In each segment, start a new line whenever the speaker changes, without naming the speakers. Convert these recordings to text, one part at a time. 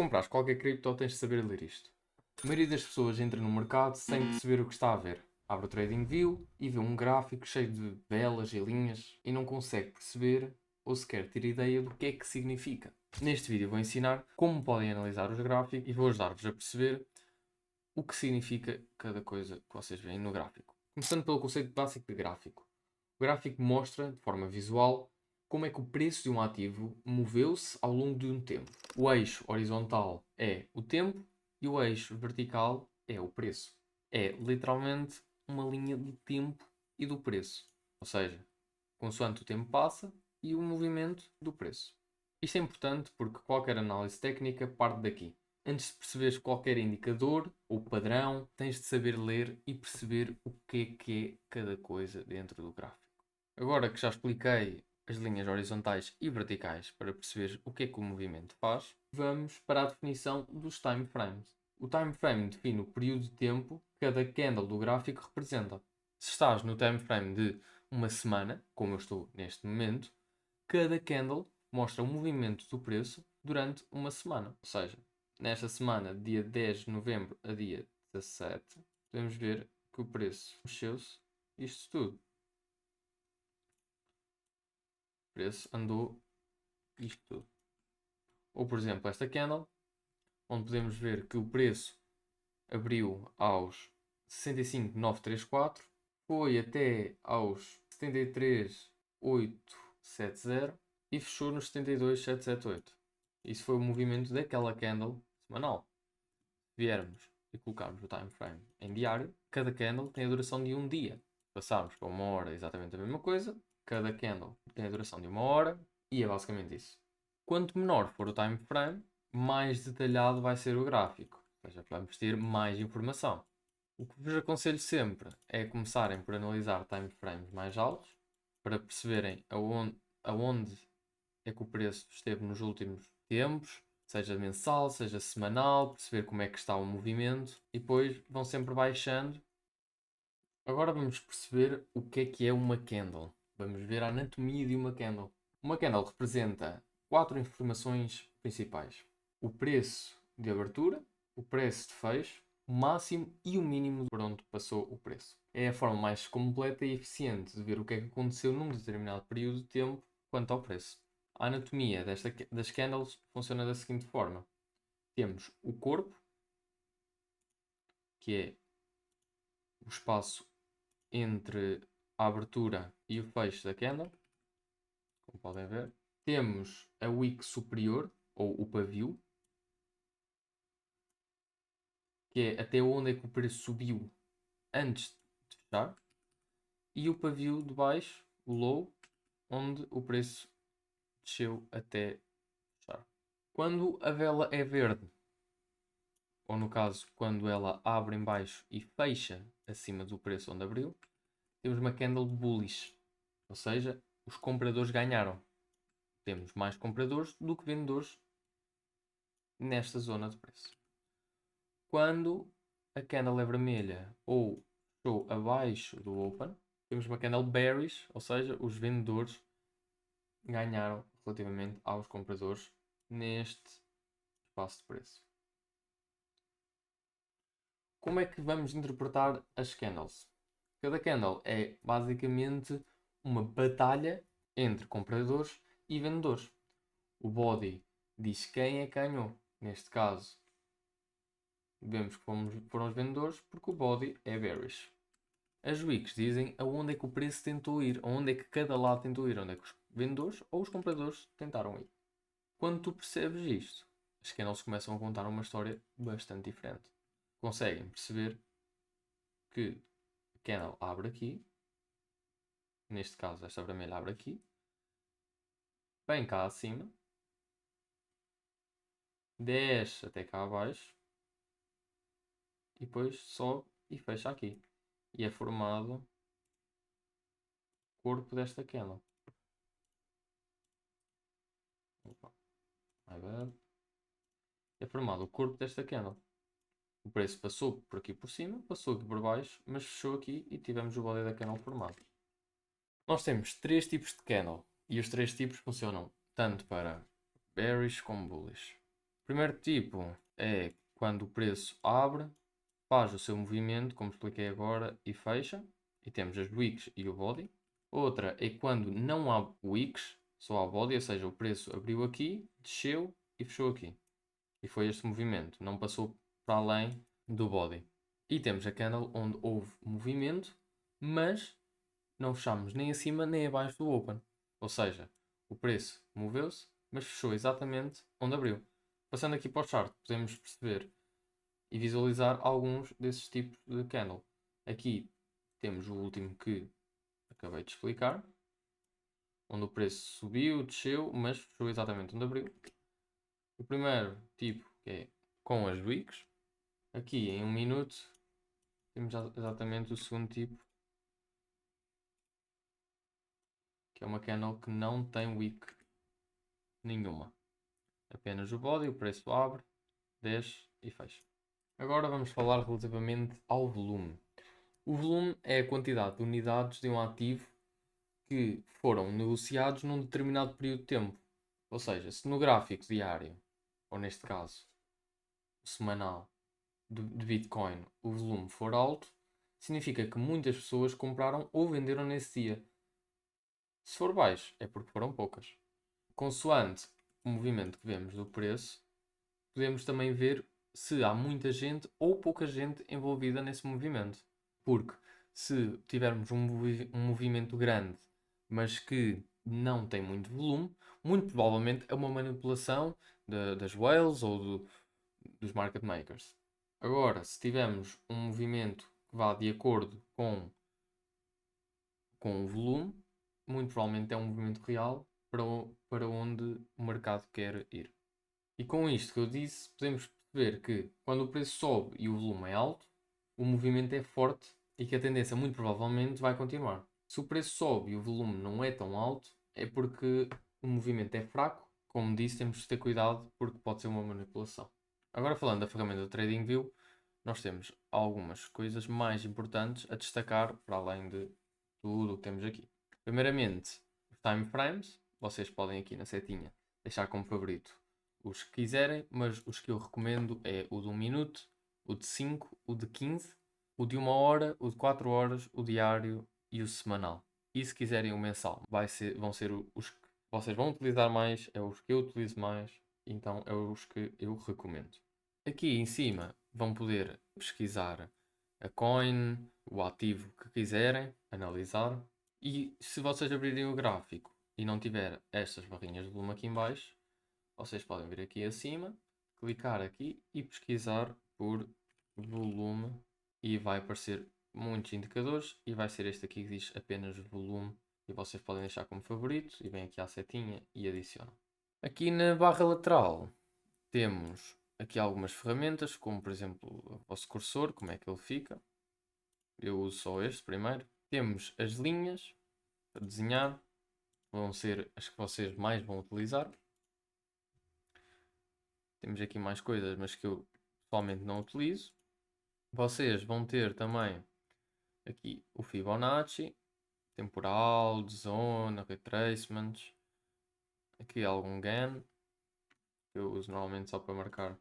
comprares qualquer cripto, tens de saber ler isto. A maioria das pessoas entra no mercado sem perceber o que está a ver. Abre o TradingView e vê um gráfico cheio de velas e linhas e não consegue perceber ou sequer ter ideia do que é que significa. Neste vídeo vou ensinar como podem analisar os gráficos e vou ajudar-vos a perceber o que significa cada coisa que vocês veem no gráfico. Começando pelo conceito básico de gráfico. O gráfico mostra, de forma visual, como é que o preço de um ativo moveu-se ao longo de um tempo. O eixo horizontal é o tempo e o eixo vertical é o preço. É literalmente uma linha do tempo e do preço. Ou seja, consoante o tempo passa e o movimento do preço. Isto é importante porque qualquer análise técnica parte daqui. Antes de perceberes qualquer indicador ou padrão, tens de saber ler e perceber o que é cada coisa dentro do gráfico. Agora que já expliquei as linhas horizontais e verticais para perceberes o que é que o movimento faz, vamos para a definição dos time frames. O time frame define o período de tempo que cada candle do gráfico representa. Se estás no time frame de uma semana, como eu estou neste momento, cada candle mostra o movimento do preço durante uma semana. Ou seja, nesta semana, dia 10 de novembro a dia 17, podemos ver que o preço mexeu-se isto tudo. O preço andou isto tudo. Ou, por exemplo, esta candle, onde podemos ver que o preço abriu aos 65.934, foi até aos 73.870 e fechou nos 72.778. Isso foi o movimento daquela candle semanal. Se viermos e colocarmos o time frame em diário, cada candle tem a duração de um dia. Passarmos para uma hora exatamente a mesma coisa, cada candle tem a duração de uma hora e é basicamente isso. Quanto menor for o time frame, mais detalhado vai ser o gráfico. Ou seja, vamos ter mais informação. O que vos aconselho sempre é começarem por analisar time frames mais altos para perceberem aonde é que o preço esteve nos últimos tempos, seja mensal, seja semanal, perceber como é que está o movimento e depois vão sempre baixando. Agora vamos perceber o que é uma candle. Vamos ver a anatomia de uma candle. Uma candle representa 4 informações principais: o preço de abertura, o preço de fecho, o máximo e o mínimo por onde passou o preço. É a forma mais completa e eficiente de ver o que é que aconteceu num determinado período de tempo quanto ao preço. A anatomia das candles funciona da seguinte forma: temos o corpo, que é o espaço entre a abertura e o fecho da candle, como podem ver. Temos a wick superior, ou o pavio, que é até onde é que o preço subiu antes de fechar. E o pavio de baixo, o low, onde o preço desceu até fechar. Quando a vela é verde, ou no caso, quando ela abre em baixo e fecha acima do preço onde abriu, temos uma candle bullish. Ou seja, os compradores ganharam. Temos mais compradores do que vendedores nesta zona de preço. Quando a candle é vermelha ou fechou abaixo do open, temos uma candle bearish, ou seja, os vendedores ganharam relativamente aos compradores neste espaço de preço. Como é que vamos interpretar as candles? Cada candle é basicamente uma batalha entre compradores e vendedores. O body diz quem é que ganhou. Neste caso, vemos que foram os vendedores porque o body é bearish. As wicks dizem aonde é que o preço tentou ir, aonde é que cada lado tentou ir, onde é que os vendedores ou os compradores tentaram ir. Quando tu percebes isto, as candles começam a contar uma história bastante diferente. Conseguem perceber que a candle abre aqui, neste caso esta vermelha abre aqui, vem cá acima, desce até cá abaixo e depois sobe e fecha aqui. E é formado o corpo desta candle. Opa, é formado o corpo desta candle. O preço passou por aqui por cima, passou aqui por baixo, mas fechou aqui e tivemos o body da candle formado. Nós temos 3 tipos de candle e os 3 tipos funcionam tanto para bearish como bullish. primeiro tipo é quando o preço abre, faz o seu movimento, como expliquei agora, e fecha. E temos as wicks e o body. Outra é quando não há wicks, só há body, ou seja, o preço abriu aqui, desceu e fechou aqui. E foi este movimento, não passou para além do body. E temos a candle onde houve movimento, mas não fechamos nem acima nem abaixo do open. Ou seja, o preço moveu-se, mas fechou exatamente onde abriu. Passando aqui para o chart, podemos perceber e visualizar alguns desses tipos de candle. Aqui temos o último que acabei de explicar, onde o preço subiu, desceu, mas fechou exatamente onde abriu. O primeiro tipo, que é com as wicks. Aqui em 1 minuto temos exatamente o segundo tipo, que é uma candle que não tem wick nenhuma. Apenas o body, o preço abre, desce e fecha. Agora vamos falar relativamente ao volume. O volume é a quantidade de unidades de um ativo que foram negociados num determinado período de tempo. Ou seja, se no gráfico diário, ou neste caso, semanal, de Bitcoin, o volume for alto, significa que muitas pessoas compraram ou venderam nesse dia. Se for baixo, é porque foram poucas. Consoante o movimento que vemos do preço, podemos também ver se há muita gente ou pouca gente envolvida nesse movimento. Porque se tivermos um movimento grande, mas que não tem muito volume, muito provavelmente é uma manipulação das whales ou dos market makers. Agora, se tivermos um movimento que vá de acordo com o volume, muito provavelmente é um movimento real para onde o mercado quer ir. E com isto que eu disse, podemos perceber que quando o preço sobe e o volume é alto, o movimento é forte e que a tendência muito provavelmente vai continuar. Se o preço sobe e o volume não é tão alto, é porque o movimento é fraco. Como disse, temos de ter cuidado porque pode ser uma manipulação. Agora falando da ferramenta do TradingView, nós temos algumas coisas mais importantes a destacar para além de tudo o que temos aqui. Primeiramente, os time frames. Vocês podem aqui na setinha deixar como favorito os que quiserem, mas os que eu recomendo é o de 1 minuto, o de 5, o de 15, o de 1 hora, o de 4 horas, o diário e o semanal. E se quiserem o mensal, vão ser os que vocês vão utilizar mais, é os que eu utilizo mais, então é os que eu recomendo. Aqui em cima vão poder pesquisar a coin, o ativo que quiserem, analisar. E se vocês abrirem o gráfico e não tiver estas barrinhas de volume aqui em baixo, vocês podem vir aqui acima, clicar aqui e pesquisar por volume e vai aparecer muitos indicadores e vai ser este aqui que diz apenas volume e vocês podem deixar como favorito e vem aqui à setinha e adicionam. Aqui na barra lateral temos aqui algumas ferramentas, como por exemplo o vosso cursor, como é que ele fica. Eu uso só este primeiro. Temos as linhas para desenhar, vão ser as que vocês mais vão utilizar. Temos aqui mais coisas, mas que eu pessoalmente não utilizo. Vocês vão ter também aqui o Fibonacci, temporal, de zona, retracements. Aqui algum GAN, que eu uso normalmente só para marcar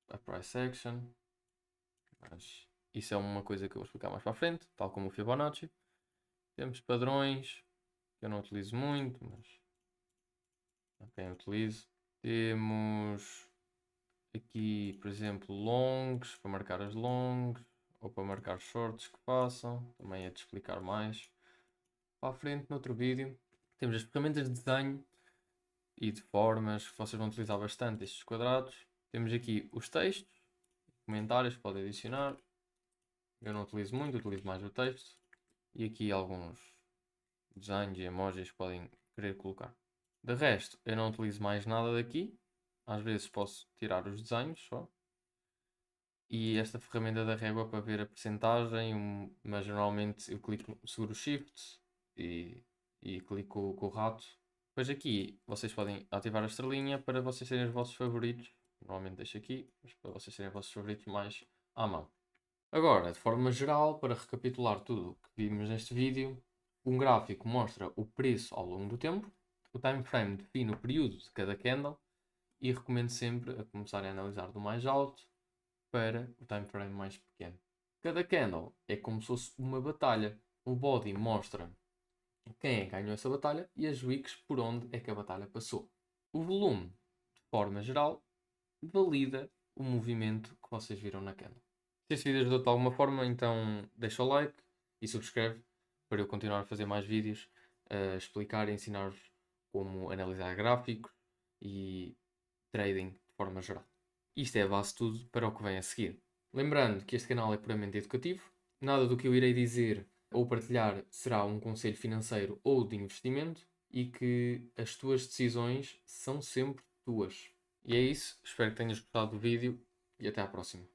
a price action. Mas isso é uma coisa que eu vou explicar mais para a frente, tal como o Fibonacci. Temos padrões, que eu não utilizo muito, mas quem utilizo. Temos aqui, por exemplo, longs, para marcar as longs, ou para marcar shorts que façam. Também é de explicar mais para a frente no outro vídeo. Temos as ferramentas de desenho e de formas que vocês vão utilizar bastante estes quadrados. Temos aqui os textos, comentários que podem adicionar. Eu não utilizo muito, utilizo mais o texto. E aqui alguns desenhos e emojis que podem querer colocar. De resto, eu não utilizo mais nada daqui. Às vezes posso tirar os desenhos só. E esta ferramenta da régua para ver a percentagem, mas normalmente eu clico, seguro o Shift e clico com o rato. Depois aqui vocês podem ativar a estrelinha para vocês serem os vossos favoritos. Normalmente deixo aqui, mas para vocês serem os vossos favoritos mais à mão. Agora, de forma geral, para recapitular tudo o que vimos neste vídeo, um gráfico mostra o preço ao longo do tempo, o time frame define o período de cada candle e recomendo sempre a começar a analisar do mais alto para o time frame mais pequeno. Cada candle é como se fosse uma batalha. O body mostra quem é que ganhou essa batalha e as wicks por onde é que a batalha passou. O volume, de forma geral, valida o movimento que vocês viram na candle. Se este vídeo ajudou de alguma forma, então deixa o like e subscreve para eu continuar a fazer mais vídeos a explicar e ensinar-vos como analisar gráficos e trading de forma geral. Isto é a base de tudo para o que vem a seguir. Lembrando que este canal é puramente educativo, nada do que eu irei dizer ou partilhar será um conselho financeiro ou de investimento e que as tuas decisões são sempre tuas. E é isso, espero que tenhas gostado do vídeo e até à próxima.